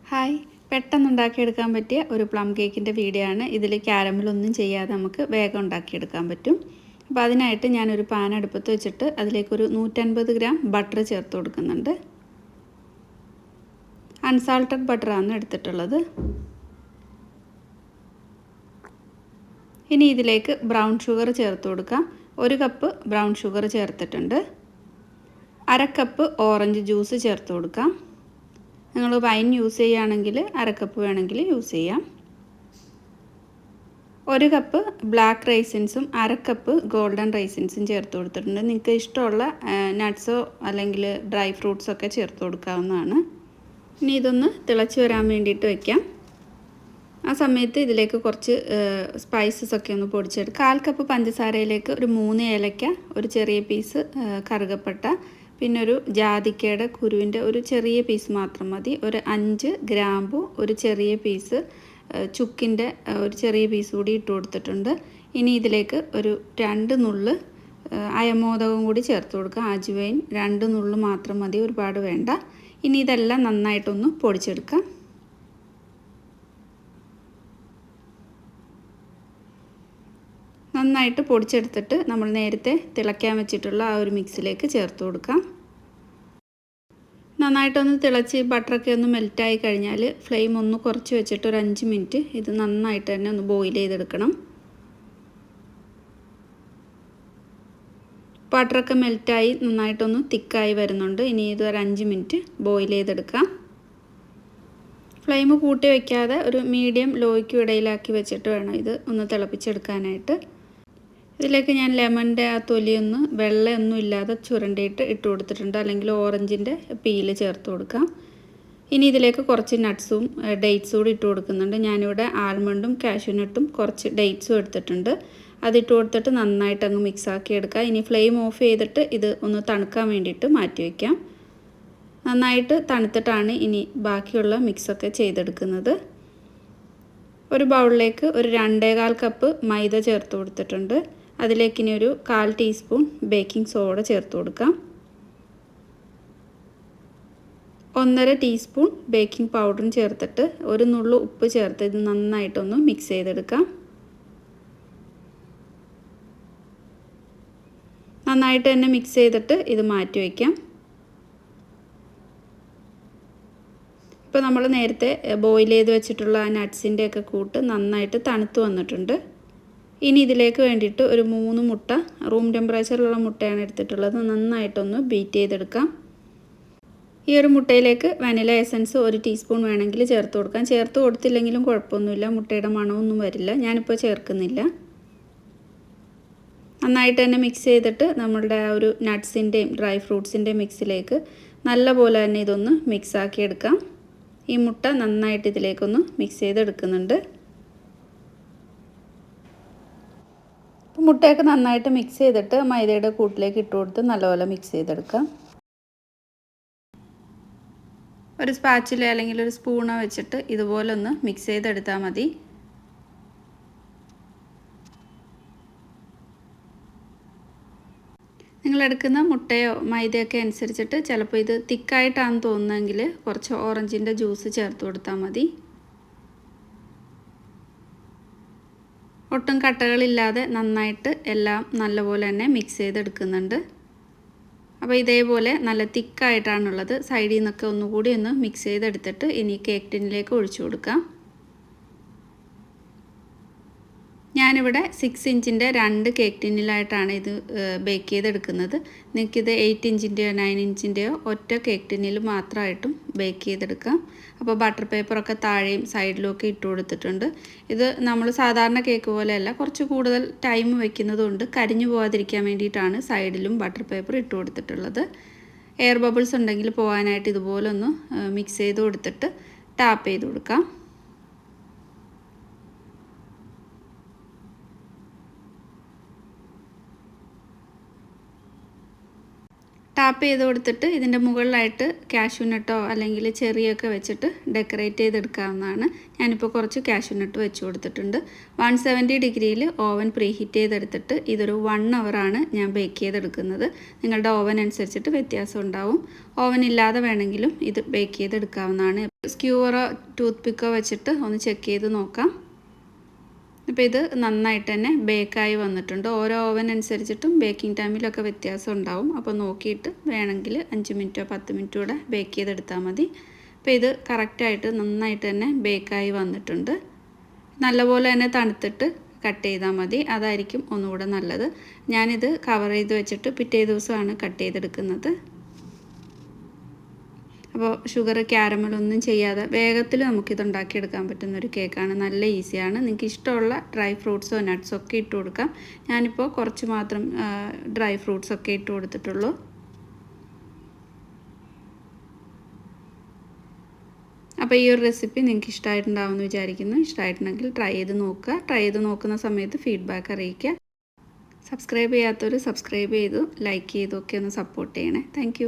Hi, പെട്ടെന്ന് ഉണ്ടാക്കിയെടുക്കാൻ പറ്റിയ ഒരു പ്ലം കേക്കിൻ്റെ വീഡിയോ ആണ്. ഇതിൽ ക്യാരമലൊന്നും ചെയ്യാതെ നമുക്ക് വേഗം ഉണ്ടാക്കിയെടുക്കാൻ പറ്റും. അപ്പോൾ അതിനായിട്ട് ഞാനൊരു പാൻ അടുപ്പത്ത് വെച്ചിട്ട് അതിലേക്കൊരു 150 ഗ്രാം ബട്ടർ ചേർത്ത് കൊടുക്കുന്നുണ്ട്. അൺസാൾട്ടഡ് ബട്ടറാണ് എടുത്തിട്ടുള്ളത്. ഇനി ഇതിലേക്ക് ബ്രൗൺ ഷുഗർ ചേർത്ത് കൊടുക്കാം. 1 കപ്പ് ബ്രൗൺ ഷുഗർ ചേർത്തിട്ടുണ്ട്. 1/2 കപ്പ് ഓറഞ്ച് ജ്യൂസ് ചേർത്ത് കൊടുക്കാം. നിങ്ങൾ വൈൻ യൂസ് ചെയ്യുകയാണെങ്കിൽ 1/2 കപ്പ് വേണമെങ്കിൽ യൂസ് ചെയ്യാം. 1 കപ്പ് ബ്ലാക്ക് റൈസിൻസും 1/2 കപ്പ് ഗോൾഡൻ റൈസിൻസും ചേർത്ത് കൊടുത്തിട്ടുണ്ട്. നിങ്ങൾക്ക് ഇഷ്ടമുള്ള നട്ട്സോ അല്ലെങ്കിൽ ഡ്രൈ ഫ്രൂട്ട്സൊക്കെ ചേർത്ത് കൊടുക്കാവുന്നതാണ്. ഇനി ഇതൊന്ന് തിളച്ച് വരാൻ വേണ്ടിയിട്ട് വയ്ക്കാം. ആ സമയത്ത് ഇതിലേക്ക് കുറച്ച് സ്പൈസസ് ഒക്കെ ഒന്ന് പൊടിച്ചെടുക്കുക. 1/4 കപ്പ് പഞ്ചസാരയിലേക്ക് ഒരു 3 ഏലക്ക, ഒരു ചെറിയ പീസ് കറുകപ്പട്ട, പിന്നെ ഒരു ജാതിക്കയുടെ കുരുവിൻ്റെ ഒരു ചെറിയ പീസ് മാത്രം മതി. ഒരു 5 ഗ്രാമ്പു, ഒരു ചെറിയ പീസ് ചുക്കിൻ്റെ ഒരു ചെറിയ പീസ് കൂടി ഇട്ട് കൊടുത്തിട്ടുണ്ട്. ഇനി ഇതിലേക്ക് ഒരു 2 നുള്ള് അയമോദകം കൂടി ചേർത്ത് കൊടുക്കുക. അജ്വൈൻ 2 നുള്ള് മാത്രം മതി, ഒരുപാട് വേണ്ട. ഇനി ഇതെല്ലാം നന്നായിട്ടൊന്ന് പൊടിച്ചെടുക്കാം. നന്നായിട്ട് പൊടിച്ചെടുത്തിട്ട് നമ്മൾ നേരത്തെ തിളയ്ക്കാൻ വെച്ചിട്ടുള്ള ആ ഒരു മിക്സിലേക്ക് ചേർത്ത് കൊടുക്കാം. നന്നായിട്ടൊന്ന് തിളച്ച് ബട്ടറൊക്കെ ഒന്ന് മെൽറ്റായി കഴിഞ്ഞാൽ ഫ്ലെയിം ഒന്ന് കുറച്ച് വെച്ചിട്ട് ഒരു 5 മിനിറ്റ് ഇത് നന്നായിട്ട് തന്നെ ഒന്ന് ബോയിൽ ചെയ്തെടുക്കണം. ബട്ടറൊക്കെ മെൽറ്റായി നന്നായിട്ടൊന്ന് തിക്കായി വരുന്നുണ്ട്. ഇനി ഇത് ഒരു 5 മിനിറ്റ് ബോയിൽ ചെയ്തെടുക്കാം. ഫ്ലെയിം കൂട്ടി വയ്ക്കാതെ ഒരു മീഡിയം ലോയ്ക്കും ഇടയിലാക്കി വെച്ചിട്ട് വേണം ഇത് ഒന്ന് തിളപ്പിച്ചെടുക്കാനായിട്ട്. ഇതിലേക്ക് ഞാൻ ലെമണിൻ്റെ ആ തൊലിയൊന്ന് വെള്ളയൊന്നും ഇല്ലാതെ ചുരണ്ടിയിട്ട് ഇട്ട് കൊടുത്തിട്ടുണ്ട്, അല്ലെങ്കിൽ ഓറഞ്ചിൻ്റെ പീല് ചേർത്ത് കൊടുക്കാം. ഇനി ഇതിലേക്ക് കുറച്ച് നട്ട്സും ഡേറ്റ്സും കൂടി ഇട്ട് കൊടുക്കുന്നുണ്ട്. ഞാനിവിടെ ആൽമണ്ടും കാഷ്യൂനട്ടും കുറച്ച് ഡേറ്റ്സും എടുത്തിട്ടുണ്ട്. അതിട്ട് കൊടുത്തിട്ട് നന്നായിട്ട് അങ്ങ് മിക്സാക്കി എടുക്കുക. ഇനി ഫ്ലെയിം ഓഫ് ചെയ്തിട്ട് ഇത് ഒന്ന് തണുക്കാൻ വേണ്ടിയിട്ട് മാറ്റി വയ്ക്കാം. നന്നായിട്ട് തണുത്തിട്ടാണ് ഇനി ബാക്കിയുള്ള മിക്സൊക്കെ ചെയ്തെടുക്കുന്നത്. ഒരു ബൗളിലേക്ക് ഒരു 2.25 കപ്പ് മൈദ ചേർത്ത് കൊടുത്തിട്ടുണ്ട്. അതിലേക്ക് ഇനി ഒരു 1/4 ടീസ്പൂൺ ബേക്കിംഗ് സോഡ ചേർത്ത് കൊടുക്കാം. 1/2 ടീസ്പൂൺ ബേക്കിംഗ് പൗഡറും ചേർത്തിട്ട് ഒരു നുള്ളു ഉപ്പ് ചേർത്ത് ഇത് നന്നായിട്ടൊന്ന് മിക്സ് ചെയ്തെടുക്കാം. നന്നായിട്ട് തന്നെ മിക്സ് ചെയ്തിട്ട് ഇത് മാറ്റി വയ്ക്കാം. ഇപ്പോൾ നമ്മൾ നേരത്തെ ബോയിൽ ചെയ്ത് വെച്ചിട്ടുള്ള ആ നട്ട്സിൻ്റെയൊക്കെ കൂട്ട് നന്നായിട്ട് തണുത്ത് വന്നിട്ടുണ്ട്. ഇനി ഇതിലേക്ക് വേണ്ടിയിട്ട് ഒരു 3 മുട്ട, റൂം ടെമ്പറേച്ചറിലുള്ള മുട്ടയാണ് എടുത്തിട്ടുള്ളത്, നന്നായിട്ടൊന്ന് ബീറ്റ് ചെയ്തെടുക്കാം. ഈ ഒരു മുട്ടയിലേക്ക് വനില എസൻസ് 1 ടീസ്പൂൺ വേണമെങ്കിൽ ചേർത്ത് കൊടുക്കാം. ചേർത്ത് കൊടുത്തില്ലെങ്കിലും കുഴപ്പമൊന്നുമില്ല, മുട്ടയുടെ മണമൊന്നും വരില്ല. ഞാനിപ്പോൾ ചേർക്കുന്നില്ല. നന്നായിട്ട് തന്നെ മിക്സ് ചെയ്തിട്ട് നമ്മളുടെ ആ ഒരു നട്ട്സിൻ്റെയും ഡ്രൈ ഫ്രൂട്ട്സിൻ്റെയും മിക്സിലേക്ക് നല്ലപോലെ തന്നെ ഇതൊന്ന് മിക്സാക്കി എടുക്കാം. ഈ മുട്ട നന്നായിട്ട് ഇതിലേക്കൊന്ന് മിക്സ് ചെയ്തെടുക്കുന്നുണ്ട്. മുട്ടയൊക്കെ നന്നായിട്ട് മിക്സ് ചെയ്തിട്ട് മൈദയുടെ കൂട്ടിലേക്ക് ഇട്ട് കൊടുത്ത് നല്ലപോലെ മിക്സ് ചെയ്തെടുക്കാം. ഒരു സ്പാച്ചില അല്ലെങ്കിൽ ഒരു സ്പൂണോ വെച്ചിട്ട് ഇതുപോലെ ഒന്ന് മിക്സ് ചെയ്തെടുത്താൽ മതി. നിങ്ങളെടുക്കുന്ന മുട്ടയോ മൈദയൊക്കെ അനുസരിച്ചിട്ട് ചിലപ്പോൾ ഇത് തിക്കായിട്ടാണെന്ന് തോന്നുന്നതെങ്കിൽ കുറച്ച് ഓറഞ്ചിൻ്റെ ജ്യൂസ് ചേർത്ത് കൊടുത്താൽ മതി. ഒട്ടും കട്ടകളില്ലാതെ നന്നായിട്ട് എല്ലാം നല്ലപോലെ തന്നെ മിക്സ് ചെയ്തെടുക്കുന്നുണ്ട്. അപ്പോൾ ഇതേപോലെ നല്ല തിക്കായിട്ടാണുള്ളത്. സൈഡിൽ നിന്നൊക്കെ ഒന്നുകൂടി ഒന്ന് മിക്സ് ചെയ്തെടുത്തിട്ട് ഇനി കേക്ക് ടിന്നിലേക്ക് ഒഴിച്ചു കൊടുക്കാം. ഞാനിവിടെ 6 ഇഞ്ചിൻ്റെ 2 കേക്ക് ടിന്നിലായിട്ടാണ് ഇത് ബേക്ക് ചെയ്തെടുക്കുന്നത്. നിങ്ങൾക്കിത് 8 ഇഞ്ചിൻ്റെയോ 9 ഇഞ്ചിൻ്റെയോ ഒറ്റ കേക്ക് ടിന്നിൽ മാത്രമായിട്ടും ബേക്ക് ചെയ്തെടുക്കാം. അപ്പോൾ ബട്ടർ പേപ്പറൊക്കെ താഴെയും സൈഡിലും ഒക്കെ ഇട്ട് കൊടുത്തിട്ടുണ്ട്. ഇത് നമ്മൾ സാധാരണ കേക്ക് പോലെയല്ല, കുറച്ച് കൂടുതൽ ടൈം വയ്ക്കുന്നതുകൊണ്ട് കരിഞ്ഞു പോകാതിരിക്കാൻ വേണ്ടിയിട്ടാണ് സൈഡിലും ബട്ടർ പേപ്പർ ഇട്ട് കൊടുത്തിട്ടുള്ളത്. എയർ ബബിൾസ് ഉണ്ടെങ്കിൽ പോകാനായിട്ട് ഇതുപോലെ ഒന്ന് മിക്സ് ചെയ്ത് കൊടുത്തിട്ട് ടാപ്പ് ചെയ്ത് കൊടുക്കാം. ടാപ്പ് ചെയ്ത് കൊടുത്തിട്ട് ഇതിൻ്റെ മുകളിലായിട്ട് കാഷ്യൂ നട്ടോ അല്ലെങ്കിൽ ചെറിയൊക്കെ വെച്ചിട്ട് ഡെക്കറേറ്റ് ചെയ്തെടുക്കാവുന്നതാണ്. ഞാനിപ്പോൾ കുറച്ച് കാഷ്യൂ നട്ട് വെച്ച് കൊടുത്തിട്ടുണ്ട്. 170 ഡിഗ്രിയിൽ ഓവൻ പ്രീ ഹീറ്റ് ചെയ്തെടുത്തിട്ട് ഇതൊരു 1 ഹവറാണ് ഞാൻ ബേക്ക് ചെയ്തെടുക്കുന്നത്. നിങ്ങളുടെ ഓവൻ അനുസരിച്ചിട്ട് വ്യത്യാസം ഉണ്ടാവും. ഓവൻ ഇല്ലാതെ വേണമെങ്കിലും ഇത് ബേക്ക് ചെയ്തെടുക്കാവുന്നതാണ്. സ്ക്യൂവറോ ടൂത്ത് പിക്കോ വെച്ചിട്ട് ഒന്ന് ചെക്ക് ചെയ്ത് നോക്കാം. അപ്പോൾ ഇത് നന്നായിട്ട് തന്നെ ബേക്കായി വന്നിട്ടുണ്ട്. ഓരോ ഓവൻ അനുസരിച്ചിട്ടും ബേക്കിംഗ് ടൈമിലൊക്കെ വ്യത്യാസം ഉണ്ടാവും. അപ്പോൾ നോക്കിയിട്ട് വേണമെങ്കിൽ 5 മിനിറ്റോ 10 മിനിറ്റോ കൂടെ ബേക്ക് ചെയ്തെടുത്താൽ മതി. അപ്പോൾ ഇത് കറക്റ്റായിട്ട് നന്നായിട്ട് തന്നെ ബേക്കായി വന്നിട്ടുണ്ട്. നല്ലപോലെ തന്നെ തണുത്തിട്ട് കട്ട് ചെയ്താൽ മതി, അതായിരിക്കും ഒന്നുകൂടെ നല്ലത്. ഞാനിത് കവർ ചെയ്ത് വെച്ചിട്ട് പിറ്റേ ദിവസമാണ് കട്ട് ചെയ്തെടുക്കുന്നത്. അപ്പോൾ ഷുഗർ ക്യാരമലൊന്നും ചെയ്യാതെ വേഗത്തിൽ നമുക്കിത് ഉണ്ടാക്കിയെടുക്കാൻ പറ്റുന്നൊരു കേക്കാണ്. നല്ല ഈസിയാണ്. നിങ്ങൾക്ക് ഇഷ്ടമുള്ള ഡ്രൈ ഫ്രൂട്ട്സോ നട്ട്സോ ഒക്കെ ഇട്ട് കൊടുക്കാം. ഞാനിപ്പോൾ കുറച്ച് മാത്രം ഡ്രൈ ഫ്രൂട്ട്സൊക്കെ ഇട്ട് കൊടുത്തിട്ടുള്ളൂ. അപ്പോൾ ഈ ഒരു റെസിപ്പി നിങ്ങൾക്ക് ഇഷ്ടമായിട്ടുണ്ടാവുമെന്ന് വിചാരിക്കുന്നു. ഇഷ്ടമായിട്ടുണ്ടെങ്കിൽ ട്രൈ ചെയ്ത് നോക്കുക. ട്രൈ ചെയ്ത് നോക്കുന്ന സമയത്ത് ഫീഡ്ബാക്ക് അറിയിക്കുക. സബ്സ്ക്രൈബ് ചെയ്യാത്തവർ സബ്സ്ക്രൈബ് ചെയ്തു ലൈക്ക് ചെയ്തു ഒക്കെ ഒന്ന് സപ്പോർട്ട് ചെയ്യണേ. താങ്ക്